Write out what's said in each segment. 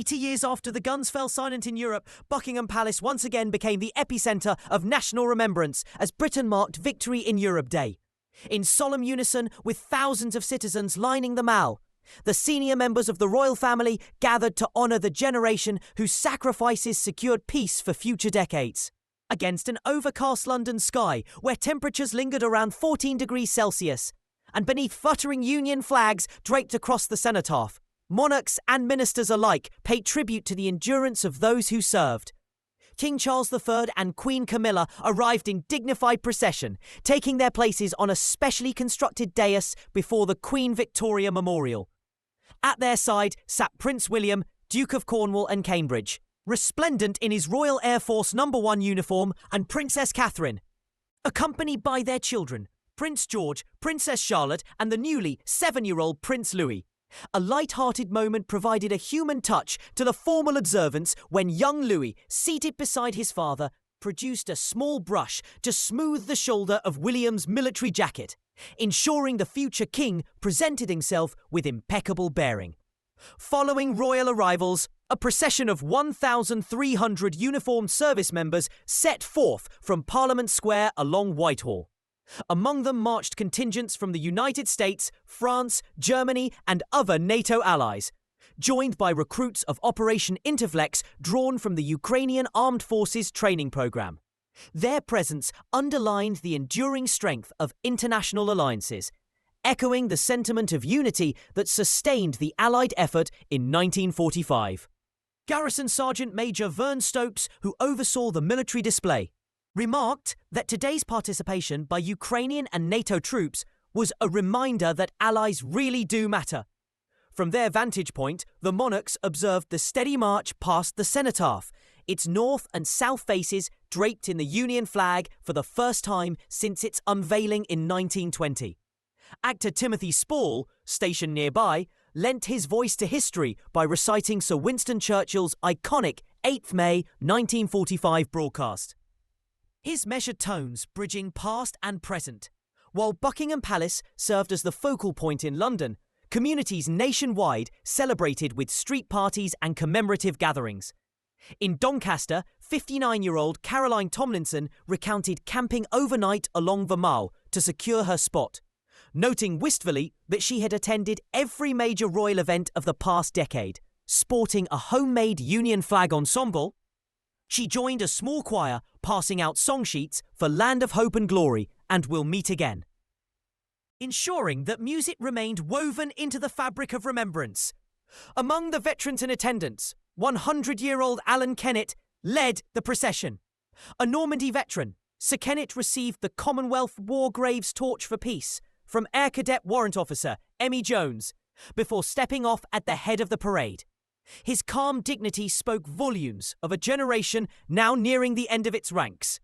80 years after the guns fell silent in Europe, Buckingham Palace once again became the epicentre of national remembrance as Britain marked Victory in Europe Day. In solemn unison with thousands of citizens lining the Mall, the senior members of the royal family gathered to honour the generation whose sacrifices secured peace for future decades. Against an overcast London sky where temperatures lingered around 14 degrees Celsius, and beneath fluttering Union flags draped across the cenotaph, monarchs and ministers alike paid tribute to the endurance of those who served. King Charles III and Queen Camilla arrived in dignified procession, taking their places on a specially constructed dais before the Queen Victoria Memorial. At their side sat Prince William, Duke of Cornwall and Cambridge, resplendent in his Royal Air Force No. 1 uniform, and Princess Catherine, accompanied by their children, Prince George, Princess Charlotte and the newly 7-year-old Prince Louis. A light-hearted moment provided a human touch to the formal observance when young Louis, seated beside his father, produced a small brush to smooth the shoulder of William's military jacket, ensuring the future king presented himself with impeccable bearing. Following royal arrivals, a procession of 1,300 uniformed service members set forth from Parliament Square along Whitehall. Among them marched contingents from the United States, France, Germany and other NATO allies, joined by recruits of Operation Interflex drawn from the Ukrainian Armed Forces training program. Their presence underlined the enduring strength of international alliances, echoing the sentiment of unity that sustained the Allied effort in 1945. Garrison Sergeant Major Vern Stokes, who oversaw the military display, remarked that today's participation by Ukrainian and NATO troops was a reminder that allies really do matter. From their vantage point, the monarchs observed the steady march past the cenotaph, its north and south faces draped in the Union flag for the first time since its unveiling in 1920. Actor Timothy Spall, stationed nearby, lent his voice to history by reciting Sir Winston Churchill's iconic 8th May 1945 broadcast. His measured tones bridging past and present. While Buckingham Palace served as the focal point in London, communities nationwide celebrated with street parties and commemorative gatherings. In Doncaster, 59-year-old Caroline Tomlinson recounted camping overnight along the Mall to secure her spot, noting wistfully that she had attended every major royal event of the past decade, sporting a homemade Union flag ensemble. She joined a small choir passing out song sheets for Land of Hope and Glory and We'll Meet Again, ensuring that music remained woven into the fabric of remembrance. Among the veterans in attendance, 100-year-old Alan Kennett led the procession. A Normandy veteran, Sir Kennett received the Commonwealth War Graves Torch for Peace from Air Cadet Warrant Officer Emmy Jones before stepping off at the head of the parade. His calm dignity spoke volumes of a generation now nearing the end of its ranks.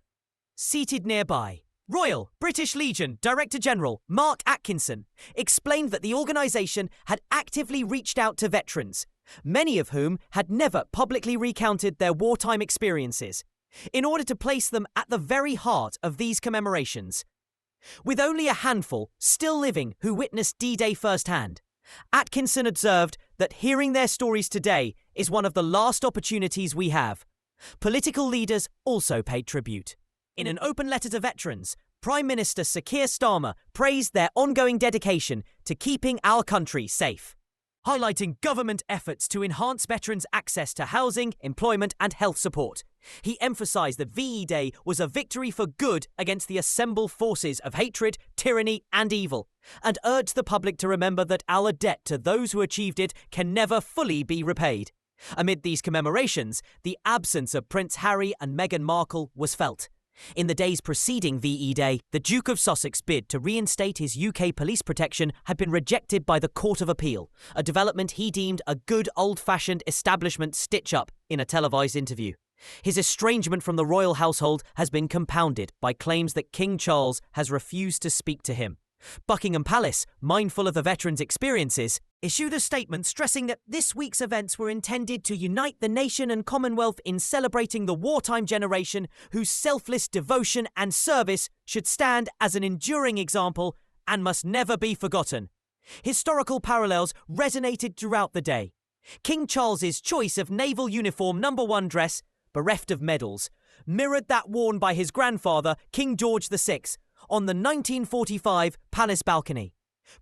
Seated nearby, Royal British Legion Director General Mark Atkinson explained that the organisation had actively reached out to veterans, many of whom had never publicly recounted their wartime experiences, in order to place them at the very heart of these commemorations. With only a handful still living who witnessed D-Day firsthand, Atkinson observed that hearing their stories today is one of the last opportunities we have. Political leaders also paid tribute. In an open letter to veterans, Prime Minister Sir Keir Starmer praised their ongoing dedication to keeping our country safe, highlighting government efforts to enhance veterans' access to housing, employment and health support. He emphasised that VE Day was a victory for good against the assembled forces of hatred, tyranny and evil, and urged the public to remember that our debt to those who achieved it can never fully be repaid. Amid these commemorations, the absence of Prince Harry and Meghan Markle was felt. In the days preceding VE Day, the Duke of Sussex bid to reinstate his UK police protection had been rejected by the Court of Appeal, a development he deemed a good old-fashioned establishment stitch-up in a televised interview. His estrangement from the royal household has been compounded by claims that King Charles has refused to speak to him. Buckingham Palace, mindful of the veterans' experiences, issued a statement stressing that this week's events were intended to unite the nation and Commonwealth in celebrating the wartime generation whose selfless devotion and service should stand as an enduring example and must never be forgotten. Historical parallels resonated throughout the day. King Charles's choice of naval uniform No. 1 dress, bereft of medals, mirrored that worn by his grandfather, King George VI, on the 1945 palace balcony.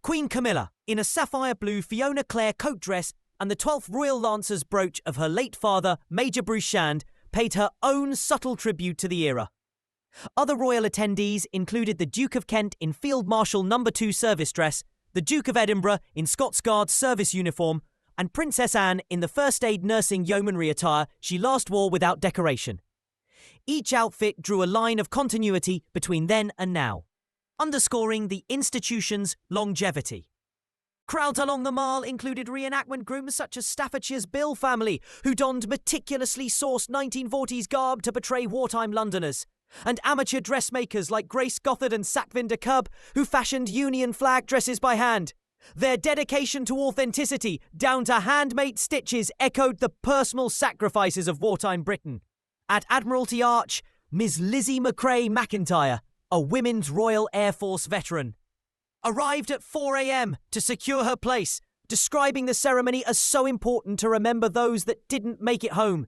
Queen Camilla, in a sapphire blue Fiona Clare coat dress and the 12th Royal Lancers brooch of her late father, Major Bruce Shand, paid her own subtle tribute to the era. Other royal attendees included the Duke of Kent in Field Marshal No. 2 service dress, the Duke of Edinburgh in Scots Guard service uniform, and Princess Anne in the first aid nursing yeomanry attire she last wore without decoration. Each outfit drew a line of continuity between then and now, underscoring the institution's longevity. Crowds along the Mall included reenactment grooms such as Staffordshire's Bill family, who donned meticulously sourced 1940s garb to portray wartime Londoners, and amateur dressmakers like Grace Gothard and Sackvinder Cub, who fashioned Union flag dresses by hand. Their dedication to authenticity, down to handmade stitches, echoed the personal sacrifices of wartime Britain. At Admiralty Arch, Ms. Lizzie McCrae McIntyre, a Women's Royal Air Force veteran, arrived at 4 a.m. to secure her place, describing the ceremony as so important to remember those that didn't make it home.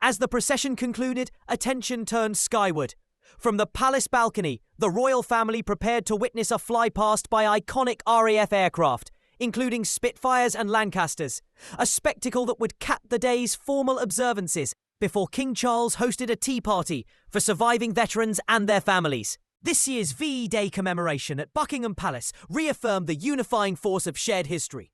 As the procession concluded, attention turned skyward. From the palace balcony, the royal family prepared to witness a flypast by iconic RAF aircraft, including Spitfires and Lancasters, a spectacle that would cap the day's formal observances before King Charles hosted a tea party for surviving veterans and their families. This year's VE Day commemoration at Buckingham Palace reaffirmed the unifying force of shared history.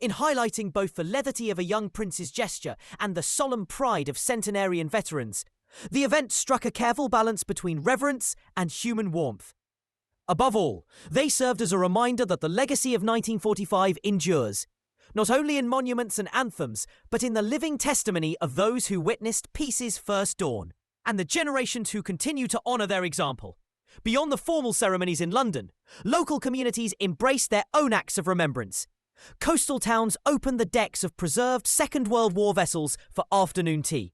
In highlighting both the levity of a young prince's gesture and the solemn pride of centenarian veterans, the event struck a careful balance between reverence and human warmth. Above all, they served as a reminder that the legacy of 1945 endures, not only in monuments and anthems, but in the living testimony of those who witnessed peace's first dawn, and the generations who continue to honour their example. Beyond the formal ceremonies in London, local communities embraced their own acts of remembrance. Coastal towns opened the decks of preserved Second World War vessels for afternoon tea,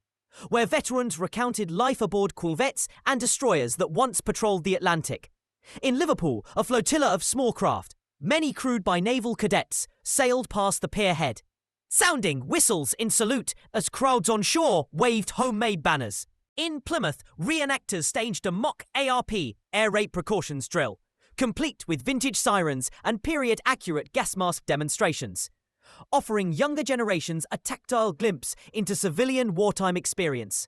where veterans recounted life aboard corvettes and destroyers that once patrolled the Atlantic. In Liverpool, a flotilla of small craft, many crewed by naval cadets, sailed past the pier head, sounding whistles in salute as crowds on shore waved homemade banners. In Plymouth, reenactors staged a mock ARP, air raid precautions drill, complete with vintage sirens and period-accurate gas mask demonstrations, offering younger generations a tactile glimpse into civilian wartime experience.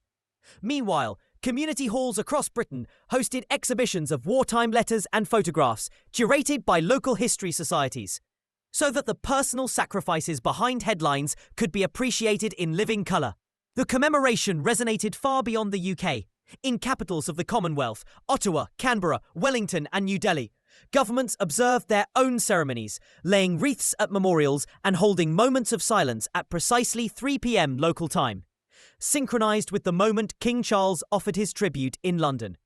Meanwhile, community halls across Britain hosted exhibitions of wartime letters and photographs curated by local history societies, so that the personal sacrifices behind headlines could be appreciated in living colour. The commemoration resonated far beyond the UK. In capitals of the Commonwealth, Ottawa, Canberra, Wellington and New Delhi, governments observed their own ceremonies, laying wreaths at memorials and holding moments of silence at precisely 3 p.m. local time, synchronised with the moment King Charles offered his tribute in London.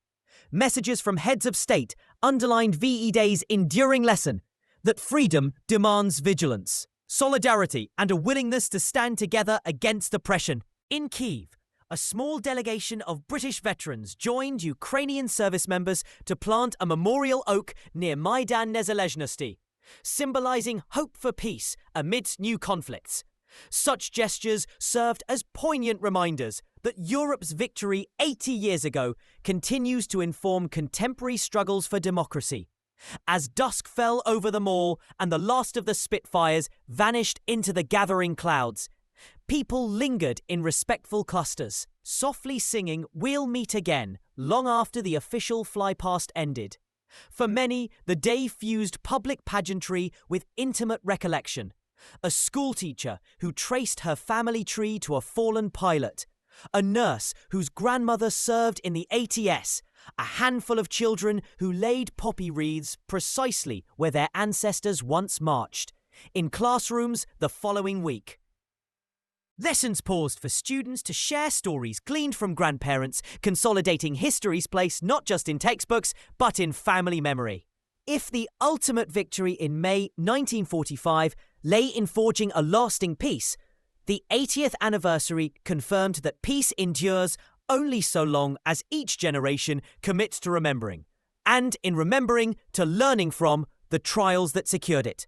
Messages from heads of state underlined VE Day's enduring lesson that freedom demands vigilance, solidarity and a willingness to stand together against oppression. In Kyiv, a small delegation of British veterans joined Ukrainian service members to plant a memorial oak near Maidan Nezalezhnosti, symbolising hope for peace amidst new conflicts. Such gestures served as poignant reminders that Europe's victory 80 years ago continues to inform contemporary struggles for democracy. As dusk fell over the Mall and the last of the Spitfires vanished into the gathering clouds, people lingered in respectful clusters, softly singing "We'll Meet Again" long after the official flypast ended. For many, the day fused public pageantry with intimate recollection. A schoolteacher who traced her family tree to a fallen pilot, a nurse whose grandmother served in the ATS, a handful of children who laid poppy wreaths precisely where their ancestors once marched, in classrooms the following week. Lessons paused for students to share stories gleaned from grandparents, consolidating history's place not just in textbooks, but in family memory. If the ultimate victory in May 1945 lay in forging a lasting peace, the 80th anniversary confirmed that peace endures only so long as each generation commits to remembering, and in remembering, to learning from the trials that secured it.